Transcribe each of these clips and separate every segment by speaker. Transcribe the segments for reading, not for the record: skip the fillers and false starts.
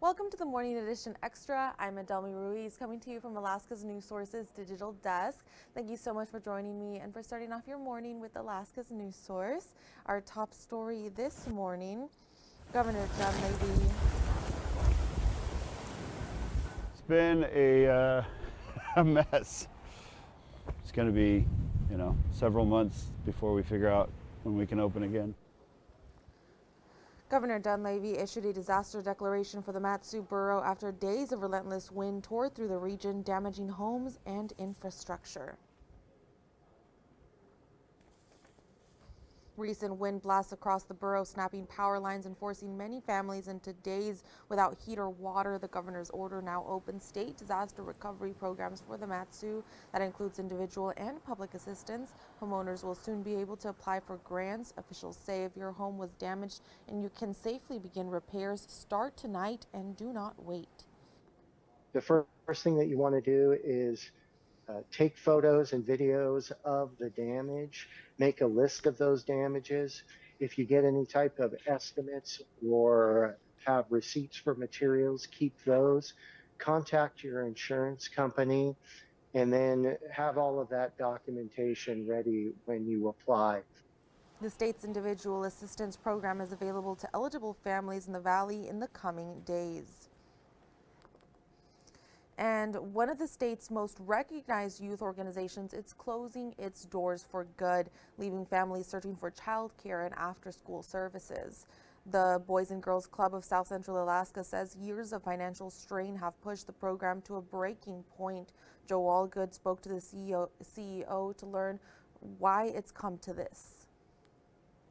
Speaker 1: Welcome to the Morning Edition Extra. I'm Adelmi Ruiz, coming to you from Alaska's News Source's digital desk. Thank you so much for joining me and for starting off your morning with Alaska's News Source. Our top story this morning, Governor John Levy.
Speaker 2: It's been a mess. It's going to be, several months before we figure out when we can open again.
Speaker 1: Governor Dunleavy issued a disaster declaration for the Matsu borough after days of relentless wind tore through the region, damaging homes and infrastructure. Recent wind blasts across the borough, snapping power lines and forcing many families into days without heat or water. The governor's order now opens state disaster recovery programs for the Matsu. That includes individual and public assistance. Homeowners will soon be able to apply for grants. Officials say if your home was damaged and you can safely begin repairs, start tonight and do not wait.
Speaker 3: The first thing that you want to do is take photos and videos of the damage, make a list of those damages. If you get any type of estimates or have receipts for materials, keep those. Contact your insurance company and then have all of that documentation ready when you apply.
Speaker 1: The state's individual assistance program is available to eligible families in the valley in the coming days. And one of the state's most recognized youth organizations is closing its doors for good, leaving families searching for childcare and after-school services. The Boys and Girls Club of South Central Alaska says years of financial strain have pushed the program to a breaking point. Joe Allgood spoke to the CEO to learn why it's come to this.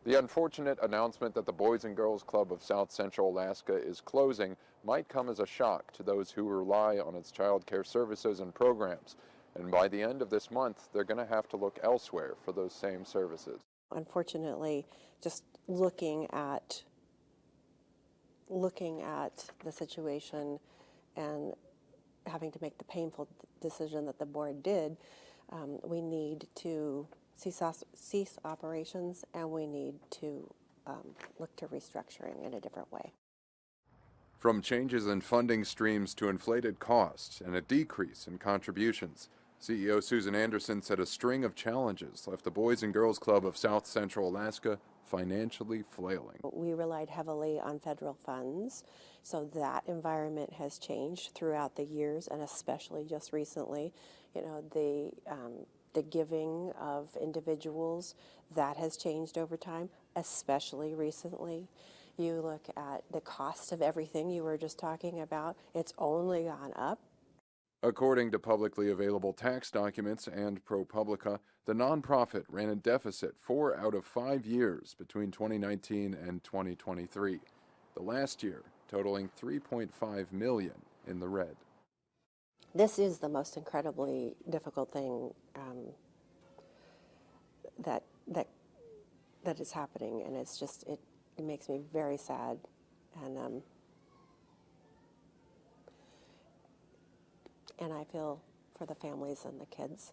Speaker 4: The unfortunate announcement that the Boys and Girls Club of South Central Alaska is closing might come as a shock to those who rely on its child care services and programs. And by the end of this month, they're going to have to look elsewhere for those same services.
Speaker 5: Unfortunately, just looking at the situation and having to make the painful decision that the board did, we need to cease operations, and we need to look to restructuring in a different way.
Speaker 4: From changes in funding streams to inflated costs and a decrease in contributions, CEO Susan Anderson said a string of challenges left the Boys and Girls Club of South Central Alaska financially flailing.
Speaker 5: We relied heavily on federal funds, so that environment has changed throughout the years, and especially just recently. The giving of individuals, that has changed over time, especially recently. You look at the cost of everything you were just talking about, it's only gone up.
Speaker 4: According to publicly available tax documents and ProPublica, the nonprofit ran a deficit 4 out of 5 years between 2019 and 2023, the last year totaling $3.5 million in the red.
Speaker 5: This is the most incredibly difficult thing that is happening, and it's just it makes me very sad, and I feel for the families and the kids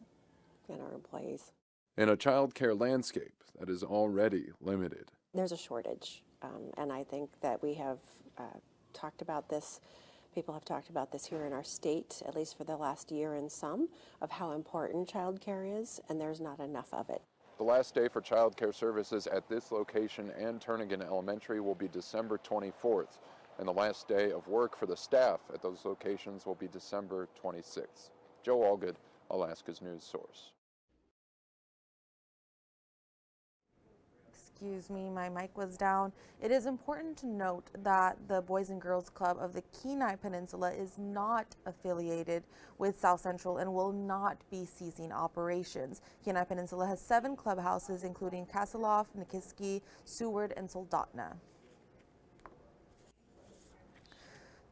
Speaker 5: and our employees.
Speaker 4: In a child care landscape that is already limited.
Speaker 5: There's a shortage, and I think that we have talked about this. People have talked about this here in our state, at least for the last year and some, of how important child care is, and there's not enough of it.
Speaker 4: The last day for child care services at this location and Turnagain Elementary will be December 24th, and the last day of work for the staff at those locations will be December 26th. Joe Allgood, Alaska's News Source.
Speaker 1: Excuse me, my mic was down. It is important to note that the Boys and Girls Club of the Kenai Peninsula is not affiliated with South Central and will not be ceasing operations. Kenai Peninsula has 7 clubhouses, including Castleoff, Nikiski, Seward, and Soldotna.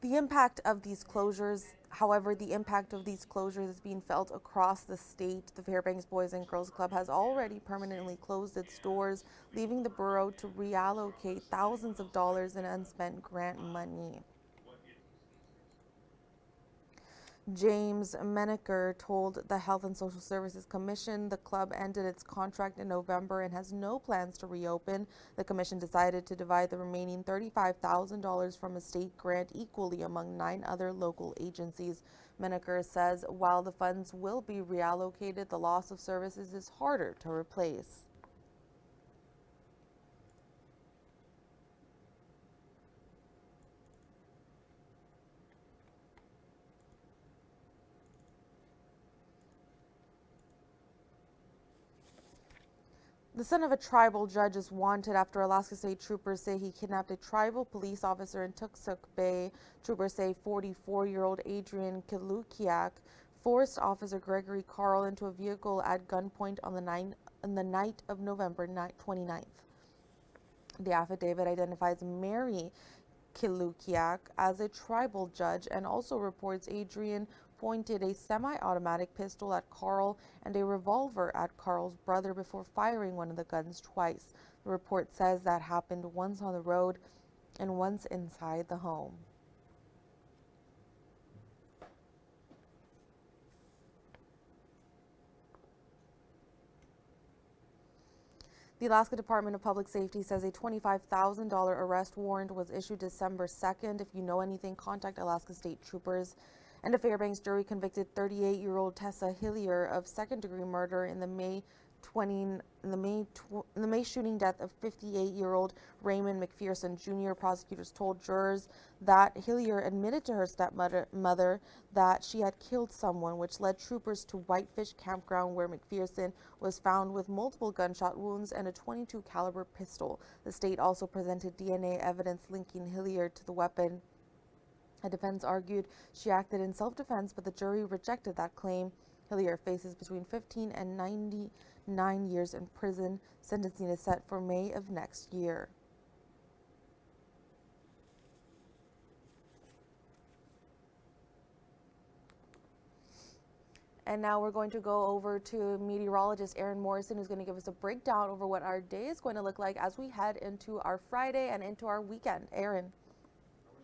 Speaker 1: The impact of these closures, however, is being felt across the state. The Fairbanks Boys and Girls Club has already permanently closed its doors, leaving the borough to reallocate thousands of dollars in unspent grant money. James Menaker told the Health and Social Services Commission the club ended its contract in November and has no plans to reopen. The commission decided to divide the remaining $35,000 from a state grant equally among 9 other local agencies. Menaker says while the funds will be reallocated, the loss of services is harder to replace. The son of a tribal judge is wanted after Alaska State troopers say he kidnapped a tribal police officer in Tuksuk Bay. Troopers say 44-year-old Adrian Kilukiak forced Officer Gregory Carl into a vehicle at gunpoint on the night of November 29th. The affidavit identifies Mary Kilukiak as a tribal judge and also reports Adrian pointed a semi-automatic pistol at Carl and a revolver at Carl's brother before firing one of the guns twice. The report says that happened once on the road and once inside the home. The Alaska Department of Public Safety says a $25,000 arrest warrant was issued December 2nd. If you know anything, contact Alaska State Troopers. And a Fairbanks jury convicted 38-year-old Tessa Hillier of second-degree murder in the May shooting death of 58-year-old Raymond McPherson Jr. Prosecutors told jurors that Hillier admitted to her stepmother that she had killed someone, which led troopers to Whitefish Campground, where McPherson was found with multiple gunshot wounds and a .22 caliber pistol. The state also presented DNA evidence linking Hillier to the weapon. A defense argued she acted in self-defense, but the jury rejected that claim. Hillier faces between 15 and 99 years in prison. Sentencing is set for May of next year. And now we're going to go over to meteorologist Aaron Morrison, who's going to give us a breakdown over what our day is going to look like as we head into our Friday and into our weekend. Aaron.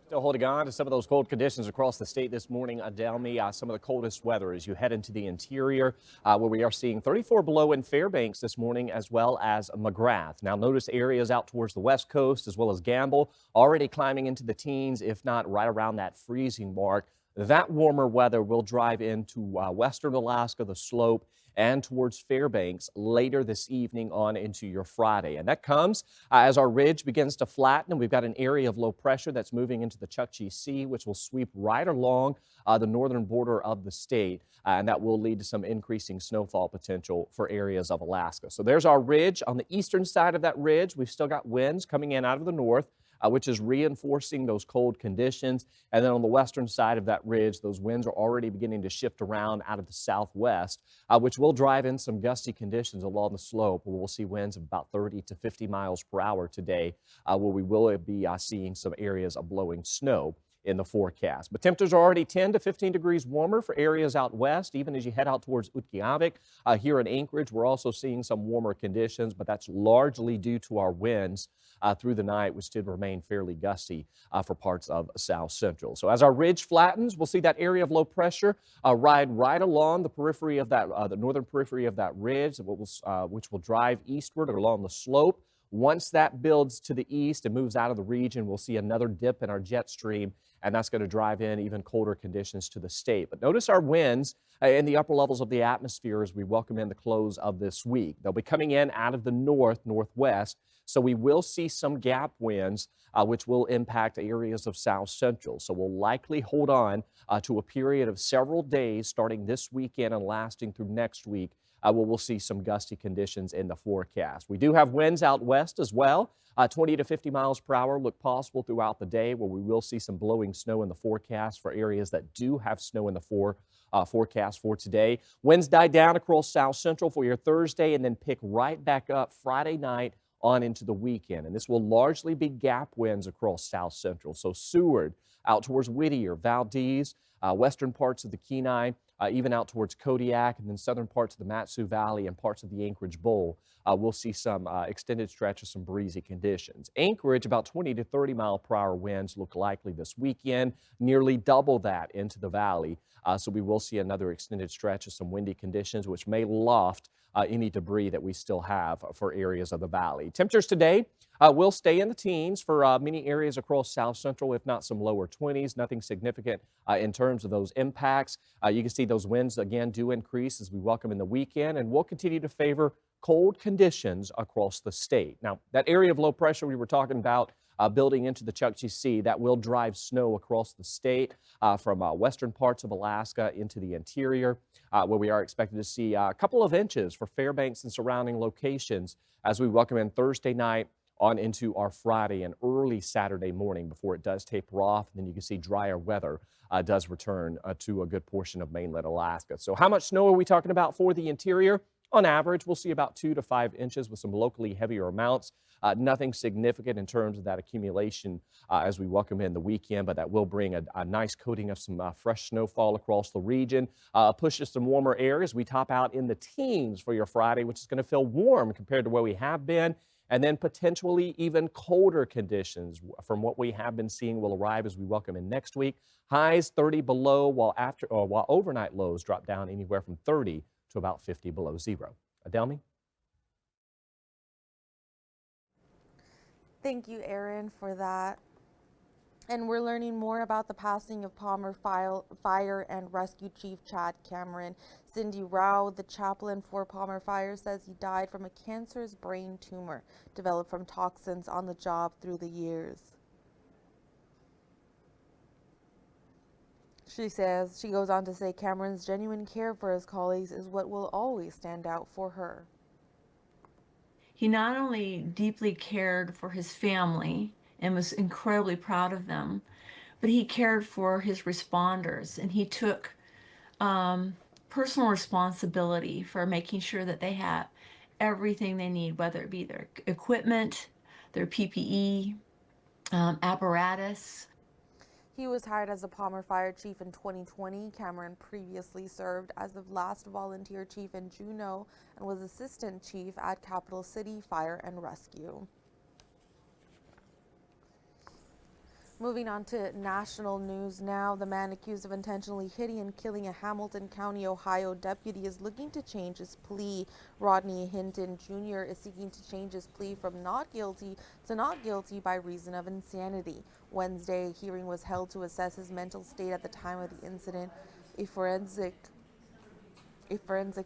Speaker 6: Still holding on to some of those cold conditions across the state this morning. Adelmi, some of the coldest weather as you head into the interior, where we are seeing 34 below in Fairbanks this morning, as well as McGrath. Now notice areas out towards the west coast as well as Gamble already climbing into the teens, if not right around that freezing mark. That warmer weather will drive into western Alaska, the slope, and towards Fairbanks later this evening on into your Friday. And that comes as our ridge begins to flatten, and we've got an area of low pressure that's moving into the Chukchi Sea, which will sweep right along the northern border of the state, and that will lead to some increasing snowfall potential for areas of Alaska. So there's our ridge. On the eastern side of that ridge, we've still got winds coming in out of the north, which is reinforcing those cold conditions. And then on the western side of that ridge, those winds are already beginning to shift around out of the southwest, which will drive in some gusty conditions along the slope, where we'll see winds of about 30 to 50 miles per hour today, where we will be seeing some areas of blowing snow in the forecast. But temperatures are already 10 to 15 degrees warmer for areas out west, even as you head out towards Utqiagvik. Here in Anchorage, we're also seeing some warmer conditions, but that's largely due to our winds through the night, which did remain fairly gusty for parts of South Central. So as our ridge flattens, we'll see that area of low pressure ride right along the periphery of that, the northern periphery of that ridge, which will drive eastward along the slope. Once that builds to the east and moves out of the region, we'll see another dip in our jet stream, and that's going to drive in even colder conditions to the state. But notice our winds in the upper levels of the atmosphere as we welcome in the close of this week. They'll be coming in out of the northwest, so we will see some gap winds, which will impact areas of South Central. So we'll likely hold on to a period of several days starting this weekend and lasting through next week, where we'll see some gusty conditions in the forecast. We do have winds out west as well. 20 to 50 miles per hour look possible throughout the day, where we will see some blowing snow in the forecast for areas that do have snow in the forecast for today. Winds die down across South Central for your Thursday and then pick right back up Friday night on into the weekend. And this will largely be gap winds across South Central. So Seward, out towards Whittier, Valdez, western parts of the Kenai, even out towards Kodiak and then southern parts of the Matsu Valley and parts of the Anchorage Bowl. We'll see some extended stretch of some breezy conditions. Anchorage, about 20 to 30 mile per hour winds look likely this weekend, nearly double that into the valley. So we will see another extended stretch of some windy conditions, which may loft any debris that we still have for areas of the valley. Temperatures today will stay in the teens for many areas across south central, if not some lower 20s. Nothing significant in terms of those impacts. You can see those winds again do increase as we welcome in the weekend, and will continue to favor cold conditions across the state. Now, that area of low pressure we were talking about building into the Chukchi Sea, that will drive snow across the state from western parts of Alaska into the interior, where we are expected to see a couple of inches for Fairbanks and surrounding locations as we welcome in Thursday night on into our Friday and early Saturday morning before it does taper off. And then you can see drier weather does return to a good portion of mainland Alaska. So how much snow are we talking about for the interior? On average, we'll see about 2 to 5 inches with some locally heavier amounts. Nothing significant in terms of that accumulation as we welcome in the weekend, but that will bring a nice coating of some fresh snowfall across the region. Pushes some warmer air as we top out in the teens for your Friday, which is going to feel warm compared to where we have been. And then potentially even colder conditions from what we have been seeing will arrive as we welcome in next week. Highs 30 below, while overnight lows drop down anywhere from 30 to about 50 below zero. Adelmi?
Speaker 1: Thank you, Aaron, for that. And we're learning more about the passing of Palmer Fire and Rescue Chief Chad Cameron. Cindy Rao, the chaplain for Palmer Fire, says he died from a cancerous brain tumor developed from toxins on the job through the years. She goes on to say Cameron's genuine care for his colleagues is what will always stand out for her.
Speaker 7: He not only deeply cared for his family and was incredibly proud of them, but he cared for his responders, and he took personal responsibility for making sure that they have everything they need, whether it be their equipment, their PPE, apparatus.
Speaker 1: He was hired as a Palmer Fire Chief in 2020. Cameron previously served as the last volunteer chief in Juneau and was assistant chief at Capital City Fire and Rescue. Moving on to national news now, the man accused of intentionally hitting and killing a Hamilton County, Ohio deputy is looking to change his plea. Rodney Hinton Jr. is seeking to change his plea from not guilty to not guilty by reason of insanity. Wednesday, a hearing was held to assess his mental state at the time of the incident. A forensic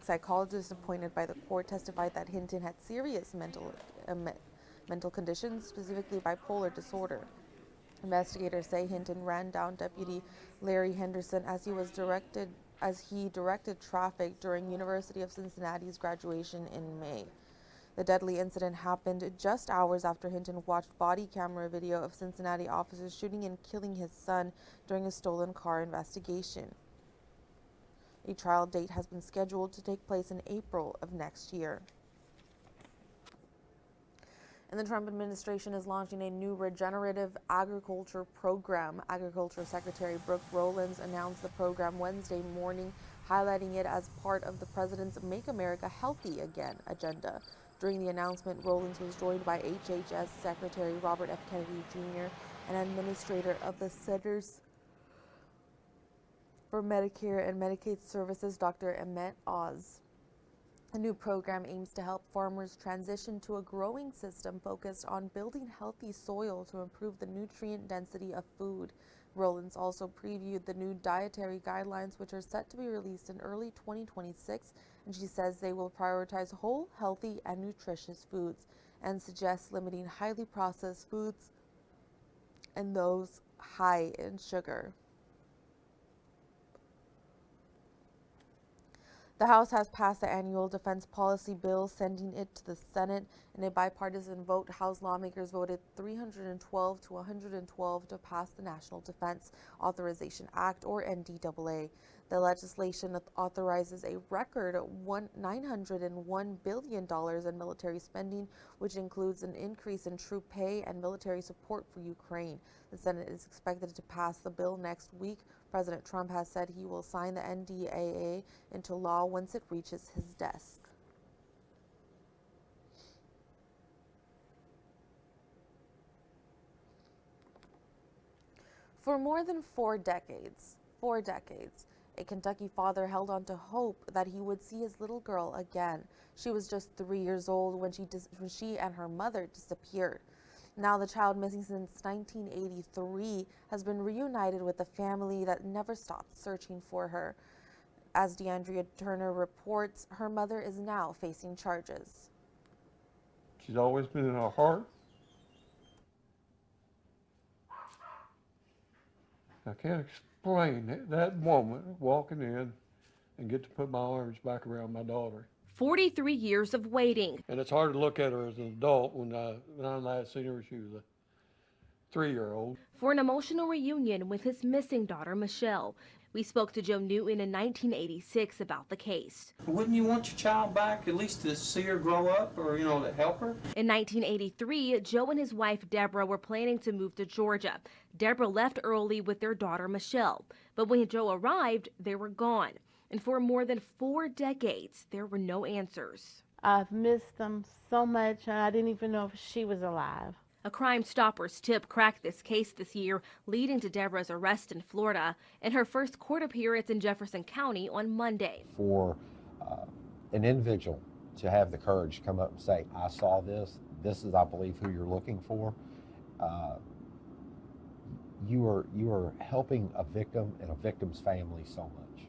Speaker 1: psychologist appointed by the court testified that Hinton had serious mental conditions, specifically bipolar disorder. Investigators say Hinton ran down Deputy Larry Henderson as he directed traffic during University of Cincinnati's graduation in May. The deadly incident happened just hours after Hinton watched body camera video of Cincinnati officers shooting and killing his son during a stolen car investigation. A trial date has been scheduled to take place in April of next year. And the Trump administration is launching a new regenerative agriculture program. Agriculture Secretary Brooke Rollins announced the program Wednesday morning, highlighting it as part of the president's Make America Healthy Again agenda. During the announcement, Rollins was joined by HHS Secretary Robert F. Kennedy Jr. and Administrator of the Centers for Medicare and Medicaid Services, Dr. Emmett Oz. The new program aims to help farmers transition to a growing system focused on building healthy soil to improve the nutrient density of food. Rollins also previewed the new dietary guidelines, which are set to be released in early 2026, and she says they will prioritize whole, healthy, and nutritious foods and suggests limiting highly processed foods and those high in sugar. The House has passed the annual defense policy bill, sending it to the Senate. In a bipartisan vote, House lawmakers voted 312 to 112 to pass the National Defense Authorization Act, or NDAA. The legislation authorizes a record $901 billion in military spending, which includes an increase in troop pay and military support for Ukraine. The Senate is expected to pass the bill next week, President Trump has said he will sign the NDAA into law once it reaches his desk. For more than 4 decades, a Kentucky father held on to hope that he would see his little girl again. She was just 3 years old when she and her mother disappeared. Now the child, missing since 1983, has been reunited with a family that never stopped searching for her. As DeAndrea Turner reports, her mother is now facing charges.
Speaker 8: She's always been in our heart. I can't explain that moment walking in and get to put my arms back around my daughter.
Speaker 9: 43 years of waiting.
Speaker 8: And it's hard to look at her as an adult when I last seen her, she was a 3-year-old.
Speaker 9: For an emotional reunion with his missing daughter, Michelle. We spoke to Joe Newton in 1986 about the case.
Speaker 10: Wouldn't you want your child back, at least to see her grow up or, to help her?
Speaker 9: In 1983, Joe and his wife, Deborah, were planning to move to Georgia. Deborah left early with their daughter, Michelle. But when Joe arrived, they were gone. And for more than 4 decades, there were no answers.
Speaker 11: I've missed them so much, and I didn't even know if she was alive.
Speaker 9: A Crime Stoppers tip cracked this case this year, leading to Deborah's arrest in Florida and her first court appearance in Jefferson County on Monday.
Speaker 12: For an individual to have the courage to come up and say, I saw this, this is, I believe, who you're looking for, you are helping a victim and a victim's family so much.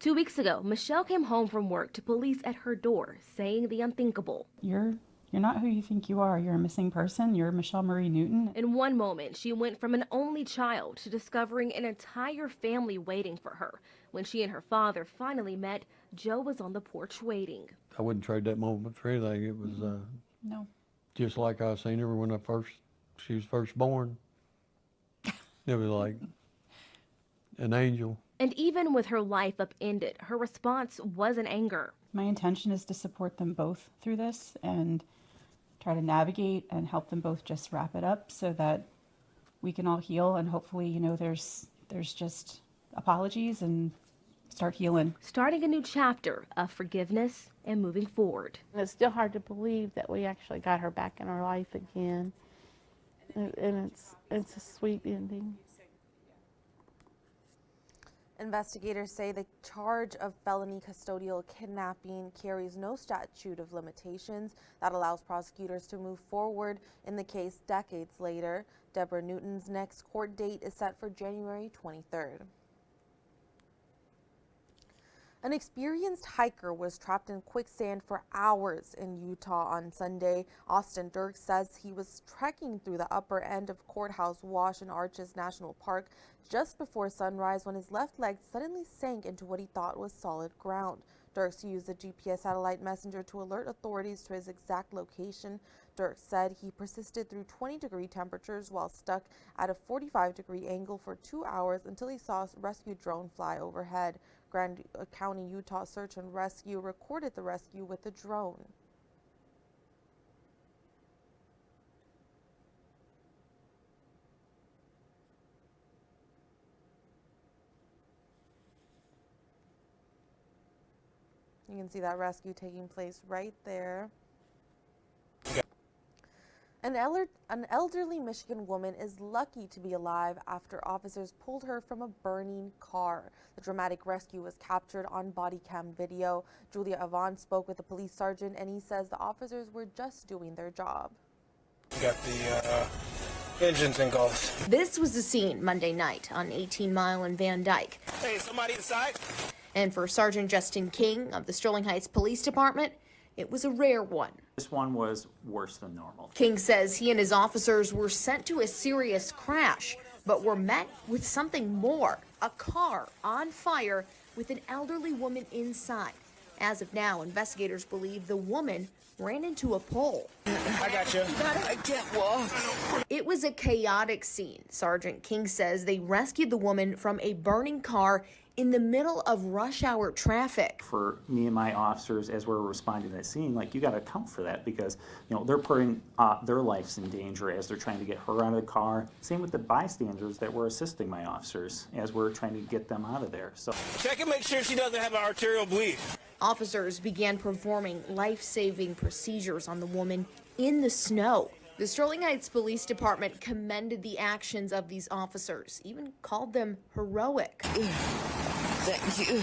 Speaker 9: 2 weeks ago, Michelle came home from work to police at her door, saying the unthinkable.
Speaker 13: You're not who you think you are. You're a missing person. You're Michelle Marie Newton.
Speaker 9: In one moment, she went from an only child to discovering an entire family waiting for her. When she and her father finally met, Joe was on the porch waiting.
Speaker 8: I wouldn't trade that moment for anything. It was
Speaker 13: No.
Speaker 8: just like I seen her when she was first born. It was like an angel.
Speaker 9: And even with her life upended, her response wasn't anger.
Speaker 13: My intention is to support them both through this and try to navigate and help them both just wrap it up so that we can all heal, and hopefully, there's just apologies and start healing.
Speaker 9: Starting a new chapter of forgiveness and moving forward.
Speaker 11: And it's still hard to believe that we actually got her back in our life again. And it's a sweet ending.
Speaker 1: Investigators say the charge of felony custodial kidnapping carries no statute of limitations that allows prosecutors to move forward in the case decades later. Deborah Newton's next court date is set for January 23rd. An experienced hiker was trapped in quicksand for hours in Utah on Sunday. Austin Dirk says he was trekking through the upper end of Courthouse Wash and Arches National Park just before sunrise when his left leg suddenly sank into what he thought was solid ground. Dirks used the GPS satellite messenger to alert authorities to his exact location. Dirks said he persisted through 20-degree temperatures while stuck at a 45-degree angle for 2 hours until he saw a rescue drone fly overhead. Grand County, Utah Search and Rescue recorded the rescue with the drone. You can see that rescue taking place right there. An elderly Michigan woman is lucky to be alive after officers pulled her from a burning car. The dramatic rescue was captured on body cam video. Julia Avon spoke with the police sergeant, and he says the officers were just doing their job.
Speaker 14: We got the engines engulfed.
Speaker 15: This was the scene Monday night on 18 Mile and Van Dyke.
Speaker 14: Hey, somebody inside?
Speaker 15: And for Sergeant Justin King of the Sterling Heights Police Department, it was a rare one.
Speaker 16: This one was worse than normal.
Speaker 15: King says he and his officers were sent to a serious crash, but were met with something more, a car on fire with an elderly woman inside. As of now, investigators believe the woman ran into a pole.
Speaker 14: I got you. I can't walk.
Speaker 15: It was a chaotic scene. Sergeant King says they rescued the woman from a burning car in the middle of rush hour traffic.
Speaker 16: For me and my officers, as we're responding to that scene, like, you got to account for that, because, you know, they're putting their lives in danger as they're trying to get her out of the car. Same with the bystanders that were assisting my officers as we're trying to get them out of there. So
Speaker 14: Check and make sure she doesn't have an arterial bleed.
Speaker 15: Officers began performing life-saving procedures on the woman in the snow. The Sterling Heights Police Department commended the actions of these officers, even called them heroic. Thank you.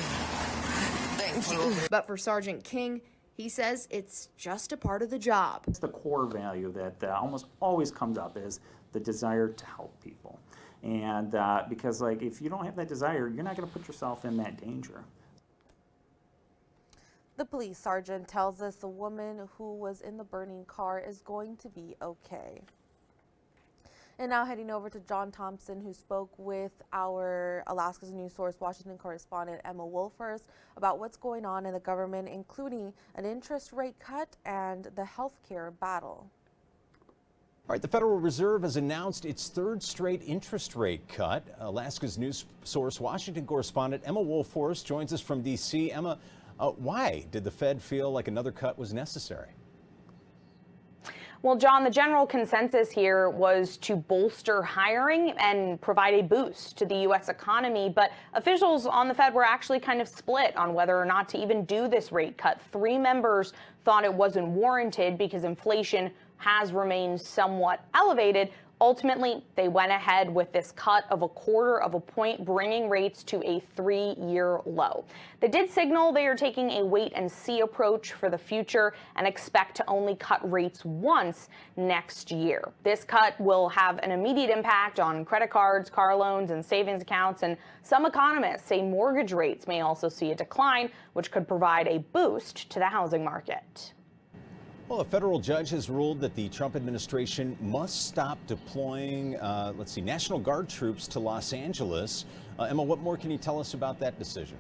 Speaker 15: Thank you. But for Sergeant King, he says it's just a part of the job.
Speaker 16: it's the core value that almost always comes up, is the desire to help people. And because, like, if you don't have that desire, you're not going to put yourself in that danger.
Speaker 1: The police sergeant tells us the woman who was in the burning car is going to be okay. And now heading over to John Thompson, who spoke with our Alaska's News Source Washington correspondent Emma Wolfers about what's going on in the government, including an interest rate cut and the healthcare battle.
Speaker 17: All right, the Federal Reserve has announced its third straight interest rate cut. Alaska's News Source Washington correspondent Emma Wolfers joins us from D.C. Emma, why did the Fed feel like another cut was necessary?
Speaker 18: Well, John, the general consensus here was to bolster hiring and provide a boost to the U.S. economy. But officials on the Fed were actually kind of split on whether or not to even do this rate cut. 3 members thought it wasn't warranted because inflation has remained somewhat elevated. Ultimately, they went ahead with this cut of 1/4 point, bringing rates to a 3-year low. They did signal they are taking a wait-and-see approach for the future and expect to only cut rates once next year. This cut will have an immediate impact on credit cards, car loans, and savings accounts, and some economists say mortgage rates may also see a decline, which could provide a boost to the housing market.
Speaker 17: Well, a federal judge has ruled that the Trump administration must stop deploying, National Guard troops to Los Angeles. Emma, what more can you tell us about that decision?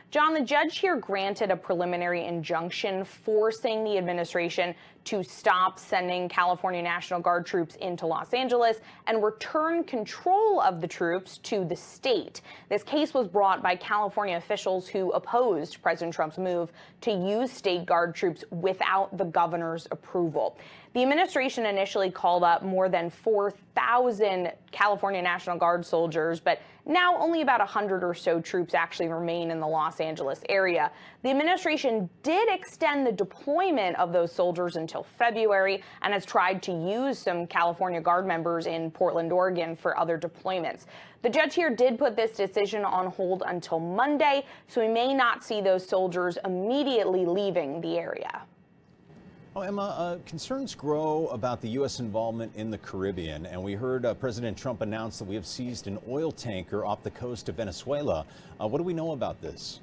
Speaker 18: John, the judge here granted a preliminary injunction forcing the administration to stop sending California National Guard troops into Los Angeles and return control of the troops to the state. This case was brought by California officials who opposed President Trump's move to use state guard troops without the governor's approval. The administration initially called up more than 4,000 California National Guard soldiers, but now only about 100 or so troops actually remain in the Los Angeles area. The administration did extend the deployment of those soldiers until February and has tried to use some California Guard members in Portland, Oregon for other deployments. The judge here did put this decision on hold until Monday, so we may not see those soldiers immediately leaving the area.
Speaker 17: Oh, Emma, concerns grow about the U.S. involvement in the Caribbean, and we heard President Trump announce that we have seized an oil tanker off the coast of Venezuela. What do we know about this?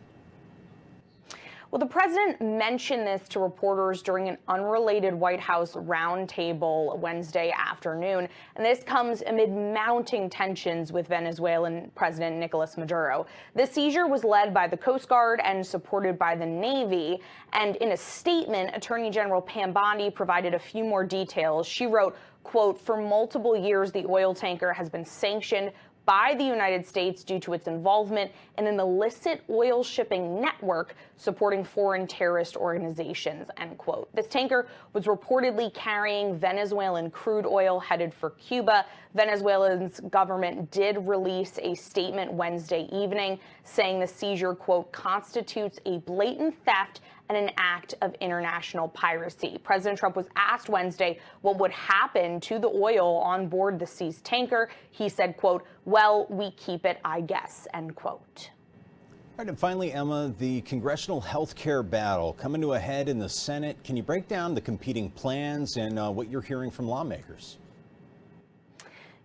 Speaker 18: Well, the president mentioned this to reporters during an unrelated White House roundtable Wednesday afternoon, and this comes amid mounting tensions with Venezuelan President Nicolas Maduro. The seizure was led by the Coast Guard and supported by the Navy, and in a statement, Attorney General Pam Bondi provided a few more details. She wrote, quote, "For multiple years, the oil tanker has been sanctioned by the United States due to its involvement in an illicit oil shipping network supporting foreign terrorist organizations," end quote. This tanker was reportedly carrying Venezuelan crude oil headed for Cuba. Venezuela's government did release a statement Wednesday evening saying the seizure, quote, "constitutes a blatant theft and an act of international piracy." President Trump was asked Wednesday what would happen to the oil on board the seized tanker. He said, quote, "Well, we keep it, I guess," end quote.
Speaker 17: All right, and finally, Emma, the congressional health care battle coming to a head in the Senate. Can you break down the competing plans and what you're hearing from lawmakers?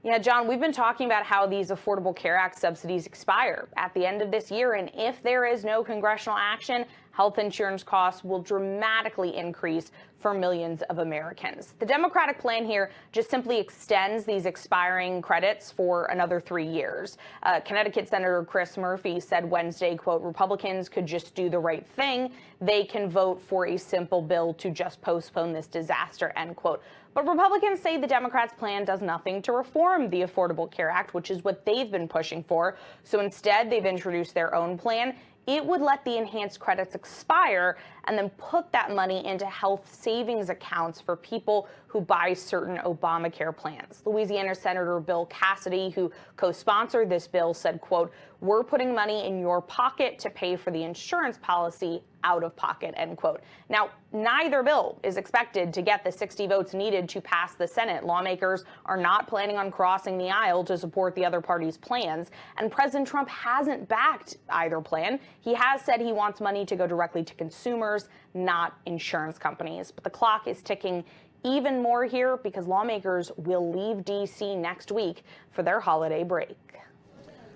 Speaker 18: Yeah, John, we've been talking about how these Affordable Care Act subsidies expire at the end of this year, and if there is no congressional action, health insurance costs will dramatically increase for millions of Americans. The Democratic plan here just simply extends these expiring credits for another 3 years. Connecticut Senator Chris Murphy said Wednesday, quote, Republicans could just do the right thing. They can vote for a simple bill to just postpone this disaster, end quote. But Republicans say the Democrats' plan does nothing to reform the Affordable Care Act, which is what they've been pushing for. So instead, they've introduced their own plan. It would let the enhanced credits expire and then put that money into health savings accounts for people who buy certain Obamacare plans. Louisiana Senator Bill Cassidy, who co-sponsored this bill, said, quote, we're putting money in your pocket to pay for the insurance policy out of pocket, end quote. Now, neither bill is expected to get the 60 votes needed to pass the Senate. Lawmakers are not planning on crossing the aisle to support the other party's plans, and President Trump hasn't backed either plan. He has said he wants money to go directly to consumers, not insurance companies. But the clock is ticking even more here because lawmakers will leave D.C. next week for their holiday break.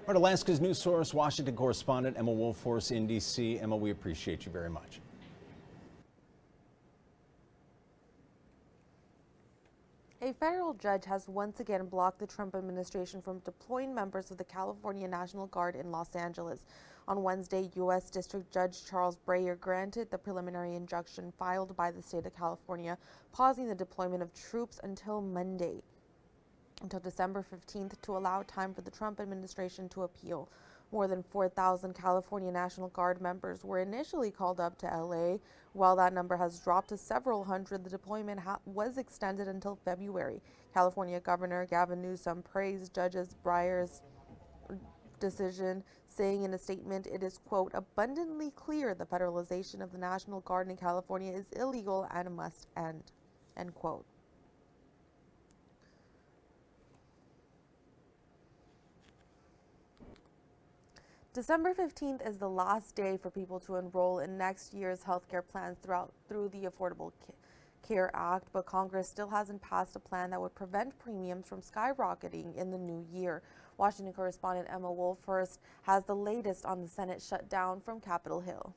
Speaker 17: All right, Alaska's news source, Washington correspondent Emma Wolforce in D.C. Emma, we appreciate you very much.
Speaker 1: A federal judge has once again blocked the Trump administration from deploying members of the California National Guard in Los Angeles. On Wednesday, U.S. District Judge Charles Breyer granted the preliminary injunction filed by the state of California, pausing the deployment of troops until December 15th, to allow time for the Trump administration to appeal. More than 4,000 California National Guard members were initially called up to L.A. While that number has dropped to several hundred, the deployment was extended until February. California Governor Gavin Newsom praised Judge Breyer's decision, saying in a statement, it is, quote, abundantly clear the federalization of the National Guard in California is illegal and must end, end quote. December 15th is the last day for people to enroll in next year's healthcare plans through the Affordable Care Act, but Congress still hasn't passed a plan that would prevent premiums from skyrocketing in the new year. Washington correspondent Emma Wolforce has the latest on the Senate shutdown from Capitol Hill.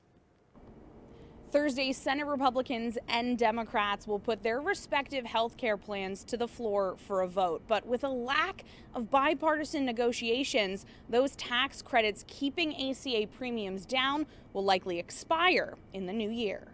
Speaker 19: Thursday, Senate Republicans and Democrats will put their respective health care plans to the floor for a vote. But with a lack of bipartisan negotiations, those tax credits keeping ACA premiums down will likely expire in the new year.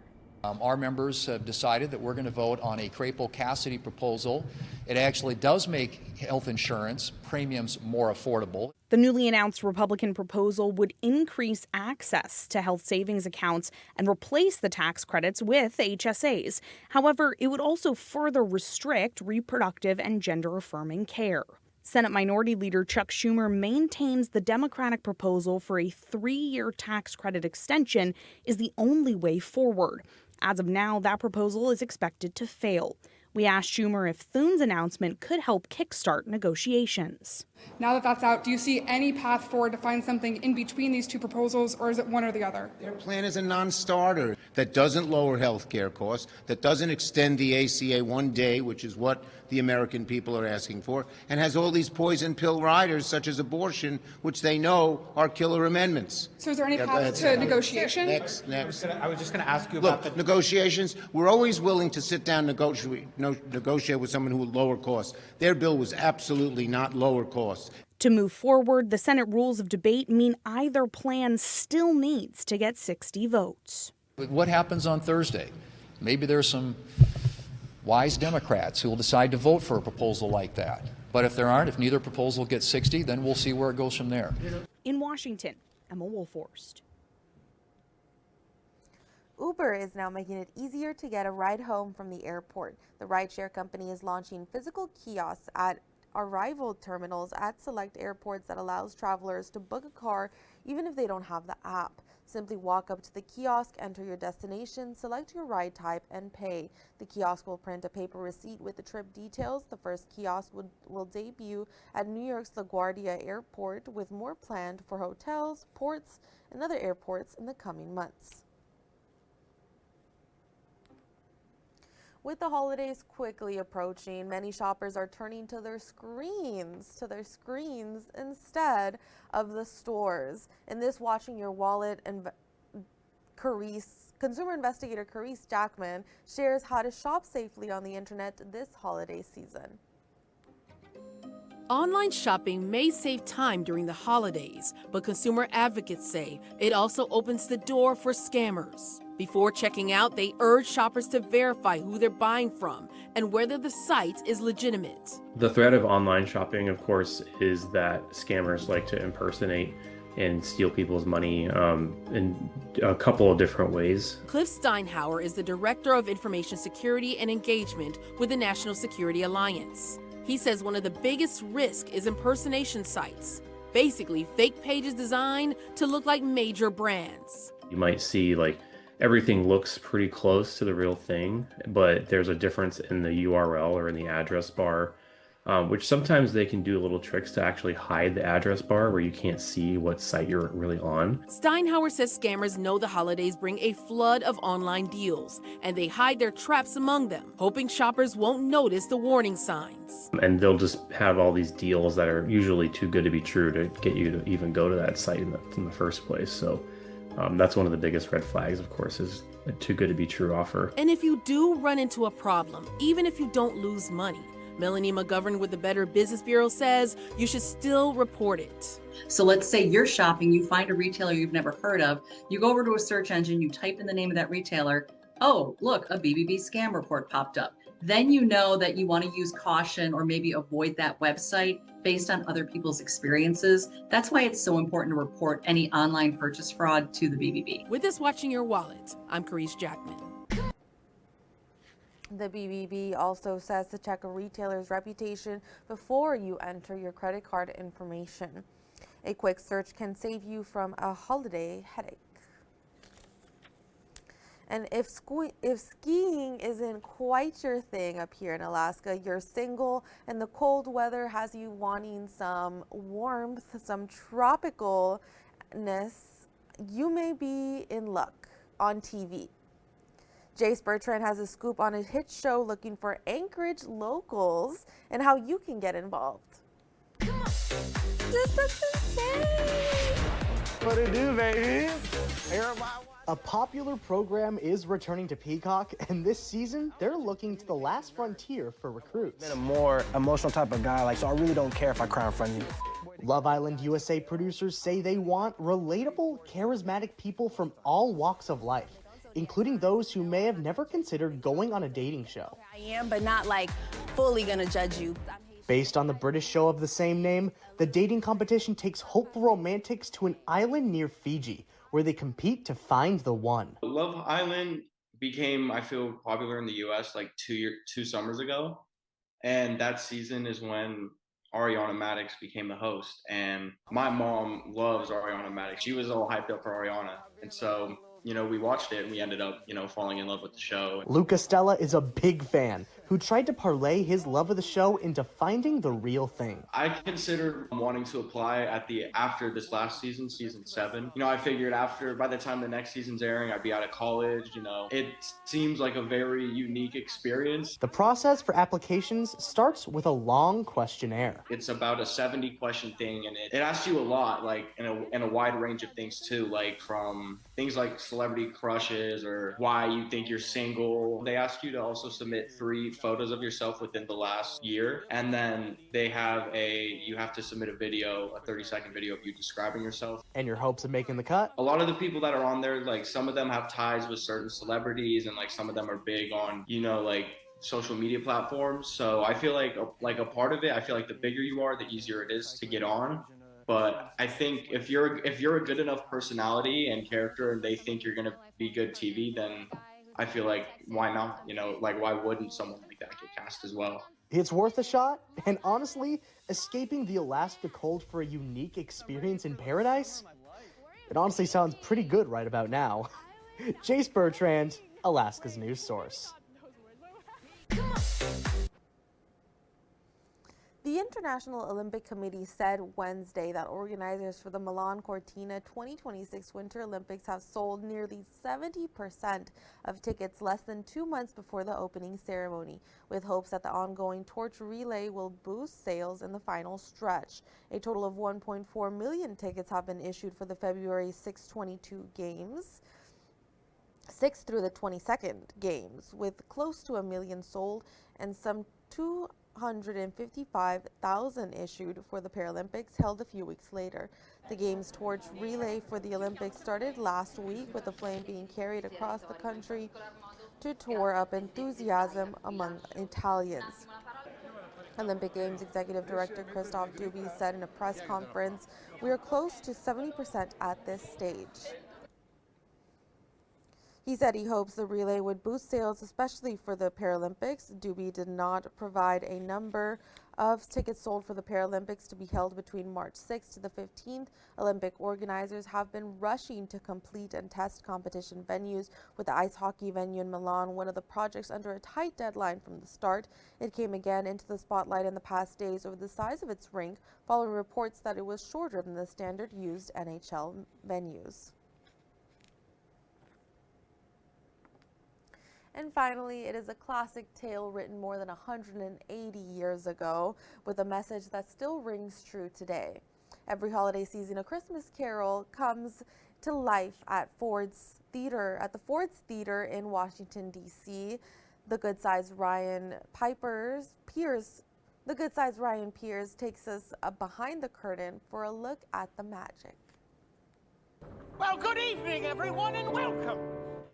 Speaker 20: Our members have decided that we're going to vote on a Crapo-Cassidy proposal. It actually does make health insurance premiums more affordable.
Speaker 19: The newly announced Republican proposal would increase access to health savings accounts and replace the tax credits with HSAs. However, it would also further restrict reproductive and gender-affirming care. Senate Minority Leader Chuck Schumer maintains the Democratic proposal for a 3-year tax credit extension is the only way forward. As of now, that proposal is expected to fail. We asked Schumer if Thune's announcement could help kickstart negotiations.
Speaker 21: Now that that's out, do you see any path forward to find something in between these two proposals, or is it one or the other?
Speaker 22: Their plan is a non-starter that doesn't lower health care costs, that doesn't extend the ACA one day, which is what the American people are asking for, and has all these poison pill riders, such as abortion, which they know are killer amendments.
Speaker 21: So is there any path to negotiation?
Speaker 22: Next.
Speaker 23: I was just going to ask you
Speaker 22: Look,
Speaker 23: about the
Speaker 22: negotiations. We're always willing to sit down and negotiate with someone who will lower costs. Their bill was absolutely not lower costs.
Speaker 19: To move forward, the Senate rules of debate mean either plan still needs to get 60 votes.
Speaker 20: What happens on Thursday? Maybe there's some wise Democrats who will decide to vote for a proposal like that. But if there aren't, if neither proposal gets 60, then we'll see where it goes from there.
Speaker 19: In Washington, Emma Wolforce.
Speaker 1: Uber is now making it easier to get a ride home from the airport. The rideshare company is launching physical kiosks at arrival terminals at select airports that allows travelers to book a car even if they don't have the app. Simply walk up to the kiosk, enter your destination, select your ride type, and pay. The kiosk will print a paper receipt with the trip details. The first kiosk will debut at New York's LaGuardia Airport, with more planned for hotels, ports, and other airports in the coming months. With the holidays quickly approaching, many shoppers are turning to their screens instead of the stores. In this watching your wallet and Consumer investigator Ruiz shares how to shop safely on the internet this holiday season.
Speaker 2: Online shopping may save time during the holidays, but consumer advocates say it also opens the door for scammers. Before checking out, they urge shoppers to verify who they're buying from and whether the site is legitimate.
Speaker 3: The threat of online shopping, of course, is that scammers like to impersonate and steal people's money in a couple of different ways.
Speaker 2: Cliff Steinhauer is the Director of Information Security and Engagement with the National Security Alliance. He says one of the biggest risks is impersonation sites, basically fake pages designed to look like major brands.
Speaker 3: You might see like everything looks pretty close to the real thing, but there's a difference in the URL or in the address bar, which sometimes they can do little tricks to actually hide the address bar where you can't see what site you're really on.
Speaker 2: Steinhauer says scammers know the holidays bring a flood of online deals, and they hide their traps among them, hoping shoppers won't notice the warning signs.
Speaker 3: And they'll just have all these deals that are usually too good to be true to get you to even go to that site in the first place. So that's one of the biggest red flags, of course, is a too good to be true offer.
Speaker 2: And if you do run into a problem, even if you don't lose money, Melanie McGovern with the Better Business Bureau says you should still report it.
Speaker 23: So let's say you're shopping, you find a retailer you've never heard of, you go over to a search engine, you type in the name of that retailer, oh, look, a BBB scam report popped up. Then you know that you want to use caution or maybe avoid that website based on other people's experiences. That's why it's so important to report any online purchase fraud to the BBB.
Speaker 2: With this Watching Your Wallet, I'm Carice Jackman.
Speaker 1: The BBB also says to check a retailer's reputation before you enter your credit card information. A quick search can save you from a holiday headache. And if skiing isn't quite your thing up here in Alaska, you're single and the cold weather has you wanting some warmth, some tropicalness, you may be in luck on TV. Jace Bertrand has a scoop on a hit show looking for Anchorage locals and how you can get involved. Come on. This is insane.
Speaker 24: What it do, baby? A popular program is returning to Peacock, and this season, they're looking to the last frontier for recruits.
Speaker 25: I'm a more emotional type of guy, so I really don't care if I cry in front of you.
Speaker 24: Love Island USA producers say they want relatable, charismatic people from all walks of life, including those who may have never considered going on a dating show.
Speaker 26: I am, but not like fully gonna judge you.
Speaker 24: Based on the British show of the same name, the dating competition takes hopeful romantics to an island near Fiji, where they compete to find the one.
Speaker 27: Love Island became, I feel, popular in the US like 2 summers ago. And that season is when Ariana Madix became the host. And my mom loves Ariana Madix. She was all hyped up for Ariana. And so, we watched it and we ended up, falling in love with the show.
Speaker 24: Luca Stella is a big fan who tried to parlay his love of the show into finding the real thing.
Speaker 27: I considered wanting to apply after this last season, season 7. I figured by the time the next season's airing, I'd be out of college. It seems like a very unique experience.
Speaker 24: The process for applications starts with a long questionnaire.
Speaker 27: It's about a 70-question thing, and it asks you a lot, like in a wide range of things too, like from things like celebrity crushes or why you think you're single. They ask you to also submit 3 photos of yourself within the last year, and then you have to submit a 30-second video of you describing yourself.
Speaker 24: And your hopes of making the cut?
Speaker 27: A lot of the people that are on there, like some of them have ties with certain celebrities, and like some of them are big on like social media platforms. So I feel like a part of it, I feel like the bigger you are, the easier it is to get on. But I think if you're a good enough personality and character and they think you're gonna be good TV, then I feel like why not? Why wouldn't someone like that get cast as well?
Speaker 24: It's worth a shot, and honestly, escaping the Alaska cold for a unique experience in paradise, it honestly sounds pretty good right about now. Jace Bertrand, Alaska's news source.
Speaker 1: The International Olympic Committee said Wednesday that organizers for the Milan Cortina 2026 Winter Olympics have sold nearly 70% of tickets less than 2 months before the opening ceremony, with hopes that the ongoing torch relay will boost sales in the final stretch. A total of 1.4 million tickets have been issued for the February 6/22 games. 6th through the 22nd games, with close to 1 million sold and some 255,000 issued for the Paralympics, held a few weeks later. The game's torch relay for the Olympics started last week, with the flame being carried across the country to tour up enthusiasm among Italians. Olympic Games Executive Director Christophe Duby said in a press conference, "We are close to 70% at this stage." He said he hopes the relay would boost sales, especially for the Paralympics. Duby did not provide a number of tickets sold for the Paralympics to be held between March 6th to the 15th. Olympic organizers have been rushing to complete and test competition venues, with the ice hockey venue in Milan one of the projects under a tight deadline from the start. It came again into the spotlight in the past days over the size of its rink, following reports that it was shorter than the standard used NHL venues. And finally, it is a classic tale written more than 180 years ago, with a message that still rings true today. Every holiday season, A Christmas Carol comes to life at the Ford's Theater in Washington, D.C. The good-sized Ryan Pierce takes us behind the curtain for a look at the magic.
Speaker 4: Well, good evening, everyone, and welcome.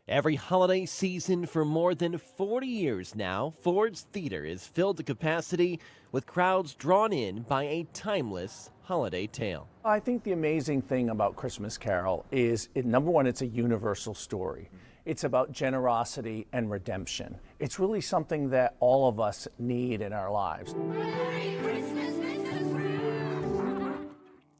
Speaker 5: Every holiday season for more than 40 years now, Ford's Theater is filled to capacity with crowds drawn in by a timeless holiday tale.
Speaker 4: I think the amazing thing about Christmas Carol is, number one, it's a universal story. It's about generosity and redemption. It's really something that all of us need in our lives.
Speaker 5: Merry Christmas,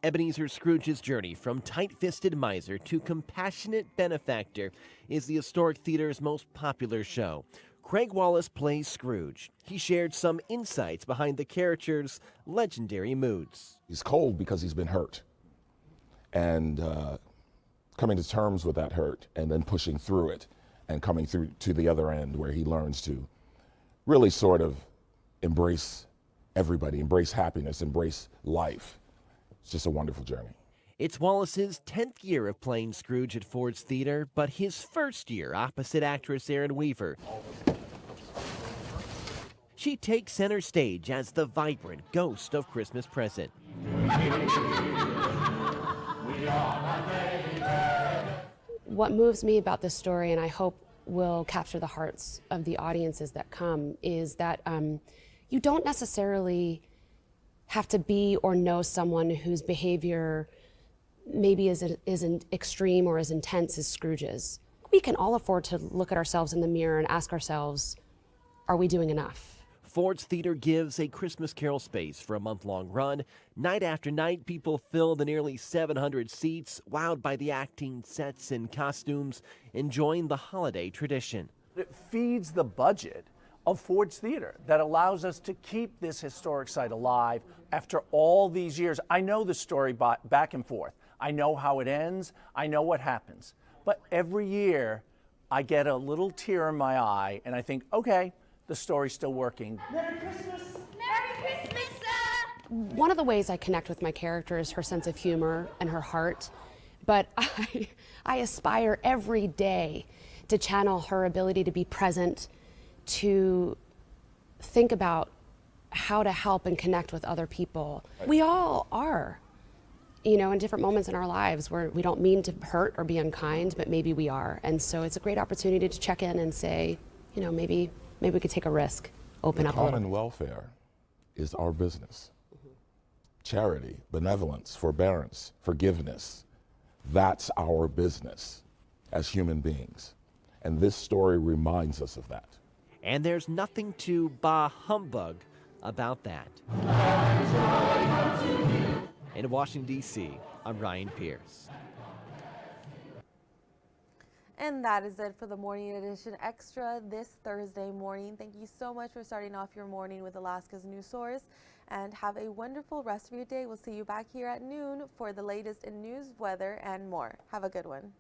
Speaker 5: Ebenezer Scrooge's journey from tight-fisted miser to compassionate benefactor is the historic theater's most popular show. Craig Wallace plays Scrooge. He shared some insights behind the character's legendary moods.
Speaker 6: He's cold because he's been hurt, and coming to terms with that hurt and then pushing through it and coming through to the other end where he learns to really sort of embrace everybody, embrace happiness, embrace life. It's just a wonderful journey.
Speaker 5: It's Wallace's 10th year of playing Scrooge at Ford's Theater, but his first year opposite actress Erin Weaver. She takes center stage as the vibrant ghost of Christmas Present.
Speaker 7: What moves me about this story, and I hope will capture the hearts of the audiences that come, is that you don't necessarily have to be or know someone whose behavior maybe isn't extreme or as intense as Scrooge's. We can all afford to look at ourselves in the mirror and ask ourselves, are we doing enough?
Speaker 5: Ford's Theater gives a Christmas Carol space for a month-long run. Night after night, people fill the nearly 700 seats, wowed by the acting, sets, and costumes, enjoying the holiday tradition.
Speaker 4: It feeds the budget of Ford's Theater that allows us to keep this historic site alive after all these years. I know the story back and forth. I know how it ends. I know what happens. But every year, I get a little tear in my eye, and I think, okay, the story's still working. Merry Christmas!
Speaker 7: Merry Christmas! One of the ways I connect with my character is her sense of humor and her heart. But I aspire every day to channel her ability to be present, to think about how to help and connect with other people. We all are, in different moments in our lives where we don't mean to hurt or be unkind, but maybe we are. And so it's a great opportunity to check in and say, maybe we could take a risk, open up a little.
Speaker 6: Common welfare is our business. Charity, benevolence, forbearance, forgiveness, that's our business as human beings. And this story reminds us of that.
Speaker 5: And there's nothing too bah humbug about that. In Washington, D.C., I'm Ryan Pierce.
Speaker 1: And that is it for the Morning Edition Extra this Thursday morning. Thank you so much for starting off your morning with Alaska's news source, and have a wonderful rest of your day. We'll see you back here at noon for the latest in news, weather, and more. Have a good one.